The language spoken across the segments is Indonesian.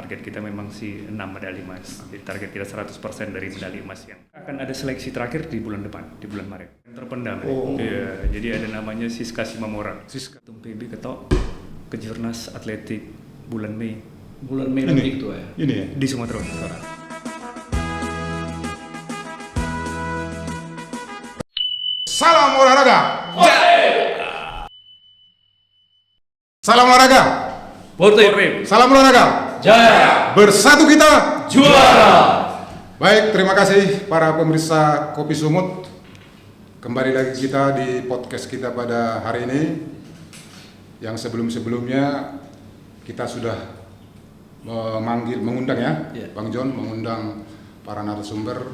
target kita memang sih 6 medali emas. Jadi target kita 100% dari medali emas yang akan ada seleksi terakhir di bulan depan, di bulan Maret. Terpendam. Ya, jadi ada namanya Siska Simamora. Siska. PB ketok Kejurnas Atletik bulan Mei. Bulan Mei nanti itu ya. Ini ya. Di Sumatera Utara. Salam olahraga. Salam olahraga. Portip. Salam olahraga. Jaya. Bersatu kita Juara. Baik, terima kasih para pemirsa Kopi Sumut. Kembali lagi kita di podcast kita pada hari ini. Yang sebelum-sebelumnya kita sudah mengundang ya, Bang John mengundang para narasumber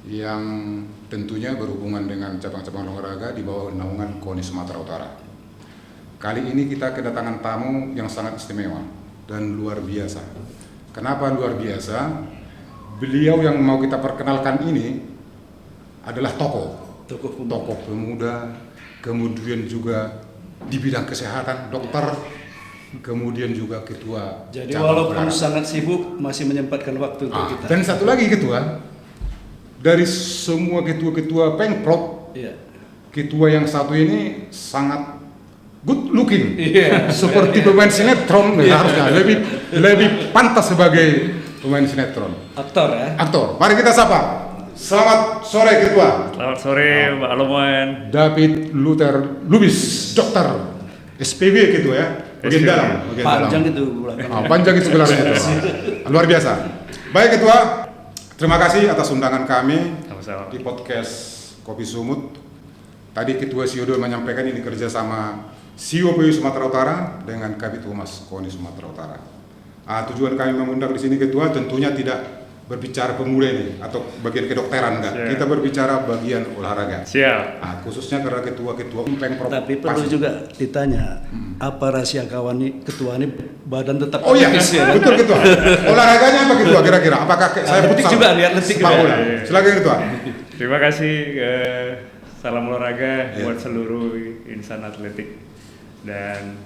yang tentunya berhubungan dengan cabang-cabang olahraga di bawah naungan KONI Sumatera Utara. Kali ini kita kedatangan tamu yang sangat istimewa dan luar biasa. Kenapa luar biasa? Beliau yang mau kita perkenalkan ini adalah tokoh pemuda, kemudian juga di bidang kesehatan, dokter, kemudian juga ketua. Jadi walaupun sangat sibuk masih menyempatkan waktu untuk kita. Dan satu lagi ketua, dari semua ketua-ketua Pengprov, ketua yang satu ini sangat good looking, seperti pemain sinetron, harusnya lebih pantas sebagai pemain sinetron. Aktor ya. Aktor. Mari kita sapa. Selamat sore ketua. Selamat sore Mbak Aloman. David Luther Lubis, dokter SPB ketua ya. Bagian dalam. Panjang itu belakang. Panjang itu gelarnya itu. Luar biasa. Baik ketua, terima kasih atas undangan kami di podcast Kopi Sumut. Tadi Ketua Siodo menyampaikan ini kerjasama COPU Sumatera Utara dengan Kabid Humas KONI Sumatera Utara. Tujuan kami mengundang di sini ketua tentunya tidak berbicara pemuda ini atau bagian kedokteran enggak. Kita berbicara bagian olahraga. Siap. Khususnya karena ketua-ketua Pengprov. Tapi perlu juga ditanya, apa rahasia kawan ini ketua ini badan tetap Oh iya, aktif ya? betul ketua. Olahraganya apa ketua kira-kira? Apakah saya Letik futsal? juga, lihat letik Sepak juga. bola. Silakan ketua. Terima kasih. Salam olahraga buat seluruh insan atletik dan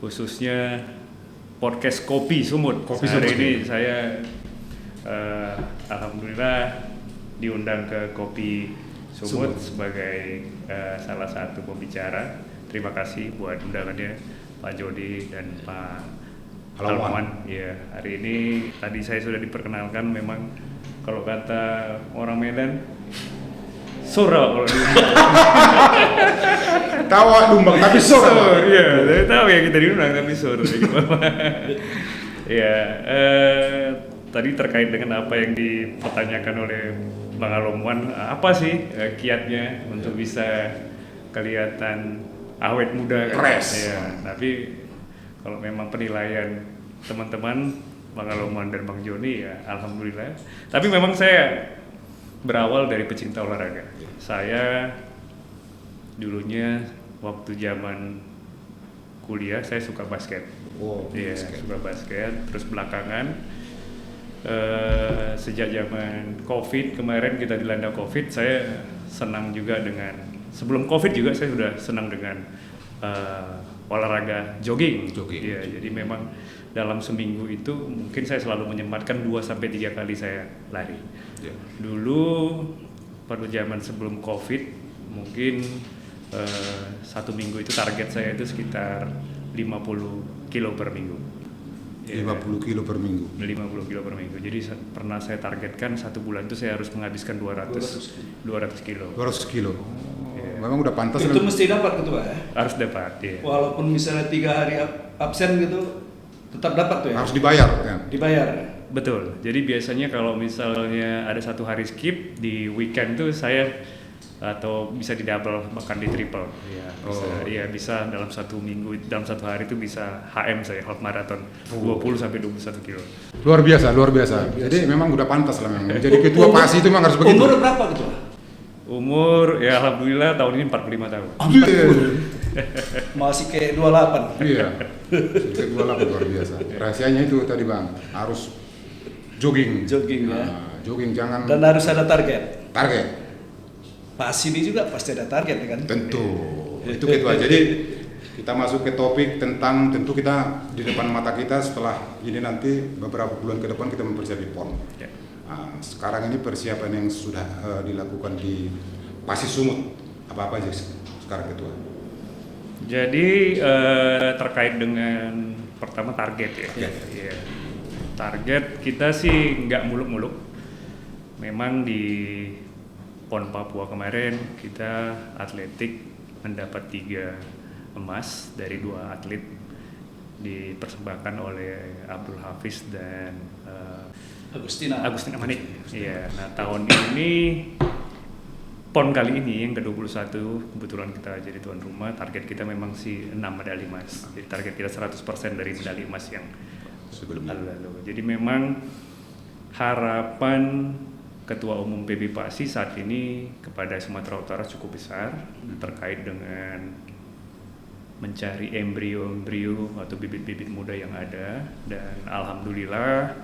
khususnya podcast Kopi Sumut. Hari ini saya alhamdulillah diundang ke Kopi Sumut sebagai salah satu pembicara. Terima kasih buat undangannya Pak Jody dan Pak Alwan. Ya, hari ini tadi saya sudah diperkenalkan, memang kalau kata orang Medan Sora kalau diundang. Tawa lumbang tapi sore. Iya, saya tahu ya kita diundang tapi sore. Ya, tadi terkait dengan apa yang dipertanyakan oleh Bang Alomwan, apa sih kiatnya untuk bisa kelihatan awet muda? Fresh. Ya, tapi kalau memang penilaian teman-teman Bang Alomwan dan Bang Joni ya alhamdulillah. Tapi memang saya berawal dari pecinta olahraga. Saya dulunya waktu zaman kuliah saya suka basket. Suka basket. Terus belakangan sejak zaman COVID kemarin kita dilanda COVID, saya senang juga dengan sebelum COVID juga saya sudah senang dengan olahraga jogging. Ya, jadi memang dalam seminggu itu mungkin saya selalu menyempatkan 2-3 kali saya lari. Dulu pada zaman sebelum COVID mungkin 1 minggu itu target saya itu sekitar 50 kilo per minggu. 50 kilo per minggu. 50 kilo per minggu. Jadi pernah saya targetkan 1 bulan itu saya harus menghabiskan 200 kilo. 200 kilo. Memang udah pantas. Itu mesti dapat ketua ya? Harus dapat, ya. Walaupun misalnya 3 hari absen gitu, tetap dapat tuh ya? Harus dibayar kan? Dibayar. Betul. Jadi biasanya kalau misalnya ada 1 hari skip di weekend tuh saya atau bisa di double bahkan di triple. Bisa dalam 1 minggu, dalam 1 hari itu bisa HM saya half marathon 20-21 kilo. Luar biasa. Jadi memang udah pantas lah memang. Jadi ketua PASI itu memang harus begitu. Umur berapa ketua? Umur ya alhamdulillah tahun ini 45 tahun. Masih kayak 28. Iya. Kayak 28 luar biasa. Rahasianya itu tadi Bang, harus jogging. Jogging ya. Jogging jangan. Dan harus ada target. Target. Pas ini juga pasti ada target kan? Tentu. Itu ketua. Jadi Kita masuk ke topik tentang tentu kita di depan mata kita setelah ini nanti beberapa bulan ke depan kita mempersiapkan PON. Ya. Nah, sekarang ini persiapan yang sudah dilakukan di Pasi Sumut apa aja sekarang Ketua? Jadi terkait dengan pertama target ya. Iya. Target kita sih nggak muluk-muluk. Memang di PON Papua kemarin kita atletik mendapat 3 emas dari 2 atlet dipersembahkan oleh Abdul Hafiz dan Agustina Manik. Iya. Nah, tahun ini PON kali ini yang ke-21 kebetulan kita jadi tuan rumah, target kita memang sih 6 medali emas. Jadi target kita 100% dari medali emas yang Sebelumnya. lalu. Jadi memang harapan Ketua Umum PB PASI saat ini kepada Sumatera Utara cukup besar terkait dengan mencari embrio-embrio atau bibit-bibit muda yang ada, dan alhamdulillah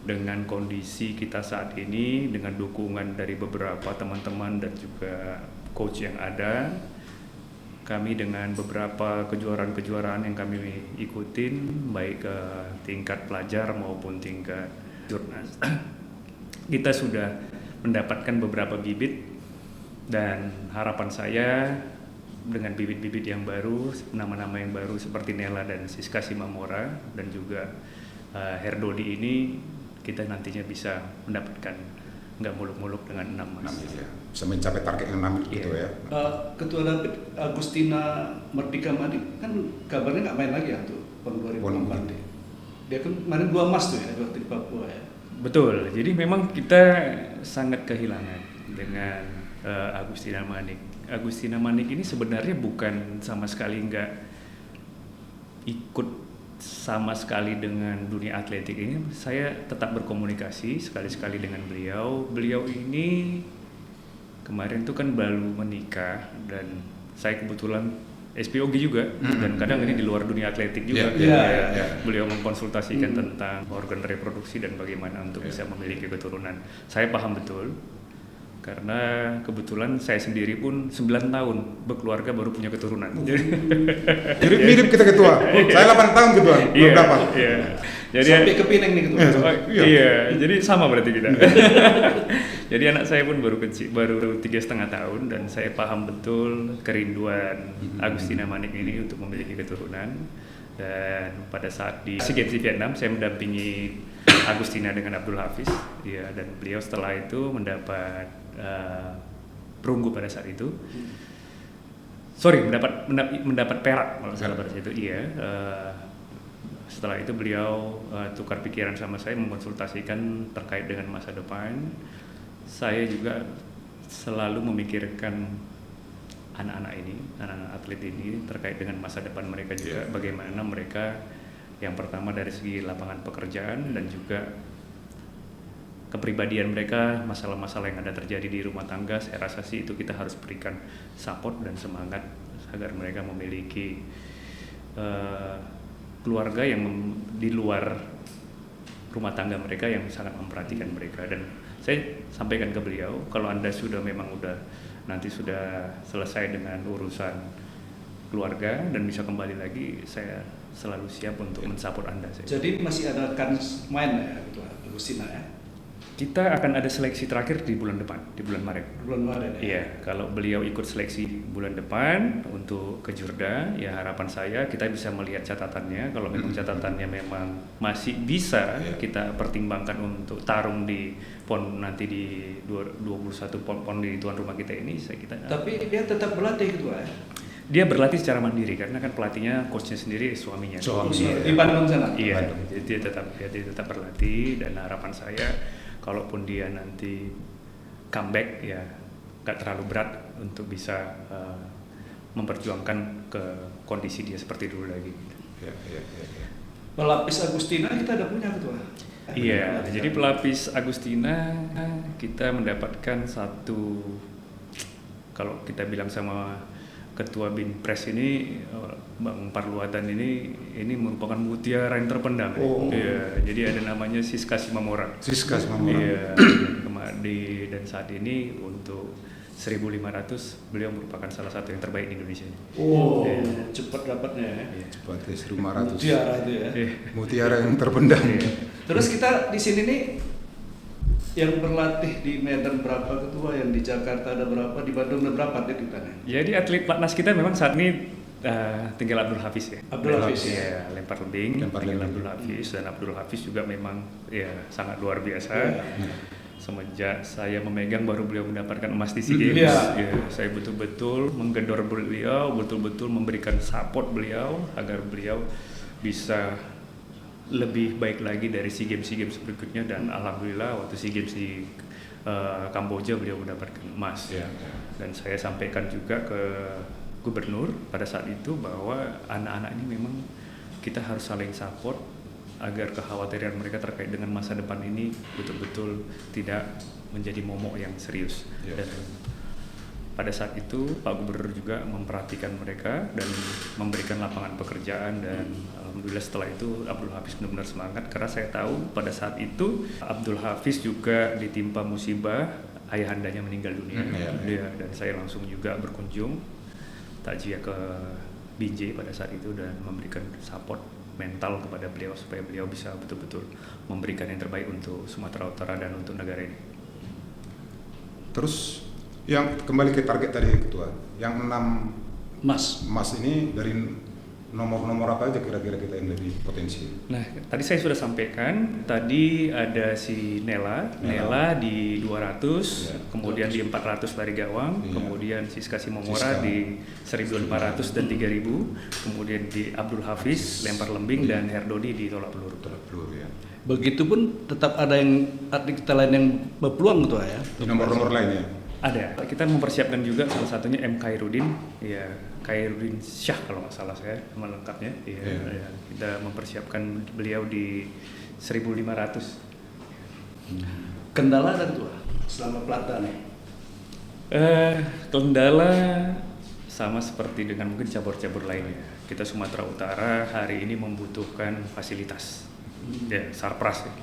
dengan kondisi kita saat ini dengan dukungan dari beberapa teman-teman dan juga coach yang ada, kami dengan beberapa kejuaraan-kejuaraan yang kami ikutin baik ke tingkat pelajar maupun tingkat jurnas kita sudah mendapatkan beberapa bibit, dan harapan saya dengan bibit-bibit yang baru, nama-nama yang baru seperti Nela dan Siska Simamora dan juga Herdodi ini, kita nantinya bisa mendapatkan nggak muluk-muluk dengan 6 emas. Ya. Bisa mencapai target yang 6 gitu ya. Ketua David Agustina Merdeka Manik kan kabarnya nggak main lagi ya tuh PON 2024. Dia kan kemarin 2 emas tuh ya waktu di Papua ya. Betul, jadi memang kita sangat kehilangan dengan Agustina Manik. Agustina Manik ini sebenarnya bukan sama sekali nggak ikut sama sekali dengan dunia atletik ini. Saya tetap berkomunikasi sekali-sekali dengan beliau. Beliau ini kemarin tuh kan baru menikah, dan saya kebetulan SPOG juga, dan kadang ini di luar dunia atletik juga. Beliau mengkonsultasikan tentang organ reproduksi dan bagaimana untuk bisa memiliki keturunan. Saya paham betul, karena kebetulan saya sendiri pun 9 tahun berkeluarga baru punya keturunan. Jadi mirip kita Ketua. Saya 8 tahun Ketua. Belum dapat. Iya. Jadi Sampai ke Pineng nih Ketua. iya, jadi sama berarti kita. Jadi anak saya pun baru 3,5 tahun, dan saya paham betul kerinduan Agustina Manik ini untuk memiliki keturunan. Dan pada saat di SEA Games di Vietnam, saya mendampingi Agustina dengan Abdul Hafiz, ya, dan beliau setelah itu mendapat perunggu pada saat itu. Mendapat perak kalau salah pada saat itu. Iya. Setelah itu beliau tukar pikiran sama saya, mengkonsultasikan terkait dengan masa depan. Saya juga selalu memikirkan anak-anak atlet ini terkait dengan masa depan mereka juga, bagaimana mereka yang pertama dari segi lapangan pekerjaan dan juga kepribadian mereka, masalah-masalah yang ada terjadi di rumah tangga. Saya rasa sih itu kita harus berikan support dan semangat agar mereka memiliki keluarga yang di luar rumah tangga mereka yang sangat memperhatikan mereka. Dan saya sampaikan ke beliau, kalau Anda nanti sudah selesai dengan urusan keluarga dan bisa kembali lagi, saya selalu siap untuk mensupport Anda. Jadi masih ada kans main ya Ketua Agustina ya? Kita akan ada seleksi terakhir di bulan depan, di bulan Maret. Bulan Maret ya? Iya, kalau beliau ikut seleksi bulan depan untuk ke Jurda, ya harapan saya kita bisa melihat catatannya. Kalau memang catatannya memang masih bisa kita pertimbangkan untuk tarung di PON nanti di 21 PON di tuan rumah kita ini, kita. Tapi dia tetap berlatih Ketua ya? Dia berlatih secara mandiri karena kan pelatihnya, coachnya sendiri suaminya. Di Bandung sana? Iya, jadi dia tetap berlatih, dan harapan saya kalaupun dia nanti comeback ya nggak terlalu berat untuk bisa memperjuangkan ke kondisi dia seperti dulu lagi. Pelapis Agustina kita ada punya Ketua? Iya, jadi pelapis Agustina kita mendapatkan satu, kalau kita bilang sama Ketua Binpres ini, Bang Parluatan ini merupakan mutiara yang terpendam. Iya, jadi ada namanya Siska Simamora. Siska Simamora. Iya, dan saat ini untuk 1.500 beliau merupakan salah satu yang terbaik di Indonesia. Oh, Iya. cepat dapatnya ya. Iya. Cepat ya 1.500. Mutiara itu ya. Iya. Mutiara yang terpendam. Iya. Terus kita di sini nih yang berlatih di Medan berapa ketua, yang di Jakarta ada berapa, di Bandung ada berapa atlet kita nih? Jadi atlet platnas kita memang saat ini tinggal Abdul Hafiz ya. Abdul Hafiz ya. Ya, lempar lebing, Lempar tinggal lebing. Abdul Hafiz, dan Abdul Hafiz juga memang ya sangat luar biasa. Iya. Semenjak saya memegang baru beliau mendapatkan emas di SEA Games. Iya. Ya, saya betul-betul menggedor beliau, betul-betul memberikan support beliau agar beliau bisa lebih baik lagi dari SEA Games berikutnya, dan alhamdulillah waktu SEA Games di Kamboja beliau mendapatkan emas. Iya. Dan saya sampaikan juga ke gubernur pada saat itu bahwa anak-anak ini memang kita harus saling support agar kekhawatiran mereka terkait dengan masa depan ini betul-betul tidak menjadi momok yang serius. Ya. Dan pada saat itu Pak Gubernur juga memperhatikan mereka dan memberikan lapangan pekerjaan, dan alhamdulillah setelah itu Abdul Hafiz benar-benar semangat karena saya tahu pada saat itu Abdul Hafiz juga ditimpa musibah, ayahandanya meninggal dunia. Dan saya langsung juga berkunjung takziah ke Binjai pada saat itu dan memberikan support mental kepada beliau supaya beliau bisa betul-betul memberikan yang terbaik untuk Sumatera Utara dan untuk negara ini. Terus yang kembali ke target tadi ketua, yang 6 Mas. emas ini dari nomor-nomor apa aja kira-kira kita yang lebih potensi? Nah, tadi saya sudah sampaikan, tadi ada si Nela di 200, Ya, kemudian di 400 lari gawang, Iya. kemudian Siska Simomora Siska. di 1.500 dan 3.000, kemudian di Abdul Hafiz lempar lembing, dan Herdodi di tolak peluru. Tolak peluru ya. Begitupun tetap ada yang atlet kita lain yang berpeluang gitu ya. Di nomor-nomor lainnya. Ada. Kita mempersiapkan juga salah satunya M. Khairuddin, ya Khairuddin Syah kalau nggak salah saya nama lengkapnya. Iya. Iya. Ya. Kita mempersiapkan beliau di 1.500. Kendala ada ketua selama pelatihan nih. Kendala sama seperti dengan mungkin cabur-cabur lainnya. Kita Sumatera Utara hari ini membutuhkan fasilitas, ya sarpras. Ya.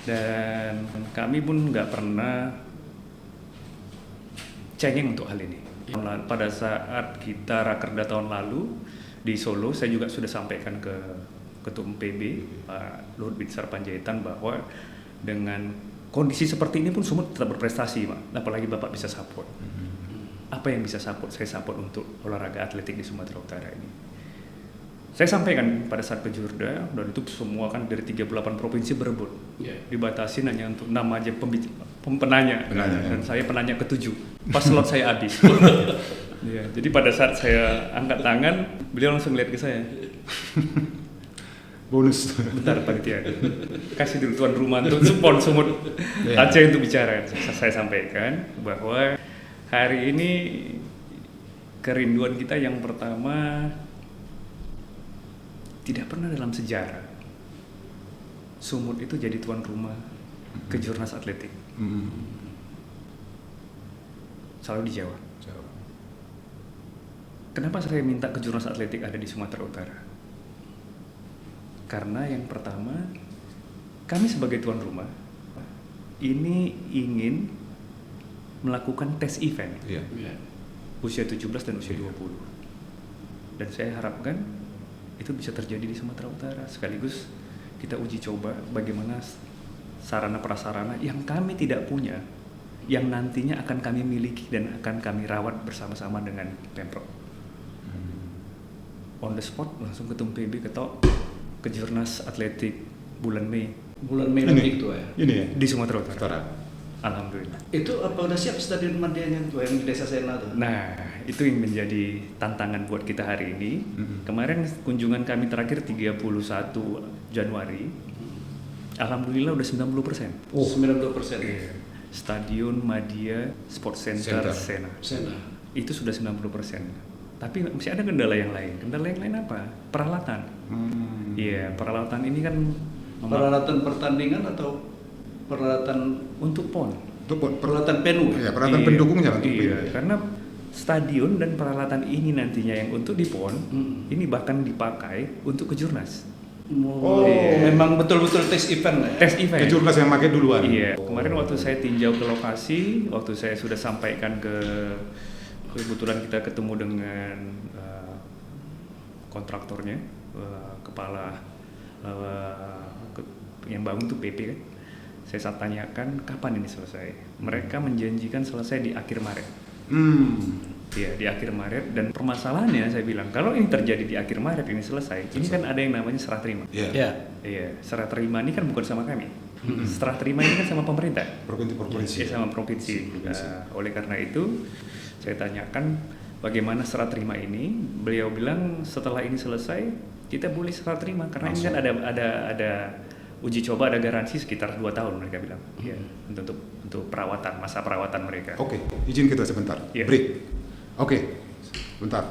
Dan kami pun nggak pernah cengeng untuk hal ini. Pada saat kita rakerda tahun lalu di Solo, saya juga sudah sampaikan ke Ketua PB Pak Luhut Binsar Panjaitan bahwa dengan kondisi seperti ini pun Sumut tetap berprestasi, Pak. Apalagi Bapak bisa support. Apa yang bisa support? Saya support untuk olahraga atletik di Sumatera Utara ini. Saya sampaikan pada saat ke Jurda, dan itu semua kan dari 38 provinsi berebut. Dibatasin hanya untuk 6 aja penanya. Dan saya penanya ke-7. Pas slot saya habis. Ya, jadi pada saat saya angkat tangan, beliau langsung lihat ke saya. Bonus. Bentar Pak Tia, kasih dulu tuan rumah untuk support Sumut Aceh untuk bicara. Saya sampaikan bahwa hari ini kerinduan kita yang pertama, tidak pernah dalam sejarah Sumut itu jadi tuan rumah kejurnas atletik. Selalu di Jawa. Kenapa saya minta kejurnas atletik ada di Sumatera Utara? Karena yang pertama, kami sebagai tuan rumah ini ingin melakukan tes event usia 17 dan usia 20. Dan saya harapkan itu bisa terjadi di Sumatera Utara. Sekaligus kita uji coba bagaimana sarana prasarana yang kami tidak punya, yang nantinya akan kami miliki dan akan kami rawat bersama-sama dengan Pemprov. On the spot langsung ketum PB ketok kejurnas atletik bulan Mei. Bulan Mei nanti itu ya. Ini ya. Di Sumatera Utara. Utara. Alhamdulillah. Itu apa udah siap stadion Madianya tuh yang di Desa Sena tuh? Nah, itu yang menjadi tantangan buat kita hari ini. Kemarin kunjungan kami terakhir 31 Januari. Alhamdulillah udah 90%. 92%. Stadion Madia Sport Center Sena. Sena. Itu sudah 90%. Tapi masih ada kendala yang lain. Kendala yang lain apa? Peralatan. Iya, peralatan ini kan Peralatan pertandingan atau peralatan untuk PON. Peralatan penuh. Ya, peralatan pendukungnya untuk Iya, karena stadion dan peralatan ini nantinya yang untuk di PON ini bahkan dipakai untuk kejurnas. Oh. Memang betul-betul tes event lah ya. Tes event. Kejurnas yang pakai duluan. Iya, kemarin waktu saya tinjau ke lokasi, waktu saya sudah sampaikan kebetulan kita ketemu dengan kontraktornya, kepala yang bangun tuh PP kan. Saya tanyakan kapan ini selesai. Mereka menjanjikan selesai di akhir Maret. Iya, di akhir Maret, dan permasalahannya saya bilang kalau ini terjadi di akhir Maret ini selesai, ini kan ada yang namanya serah terima. Iya. Iya, serah terima ini kan bukan sama kami. Serah terima ini kan sama pemerintah. Provinsi. Iya, sama provinsi. Oleh karena itu saya tanyakan bagaimana serah terima ini. Beliau bilang setelah ini selesai kita boleh serah terima karena ini kan ada uji coba, ada garansi sekitar 2 tahun mereka bilang. Iya, untuk perawatan, masa perawatan mereka. Oke, izin kita sebentar. Iya. Break. Oke, bentar.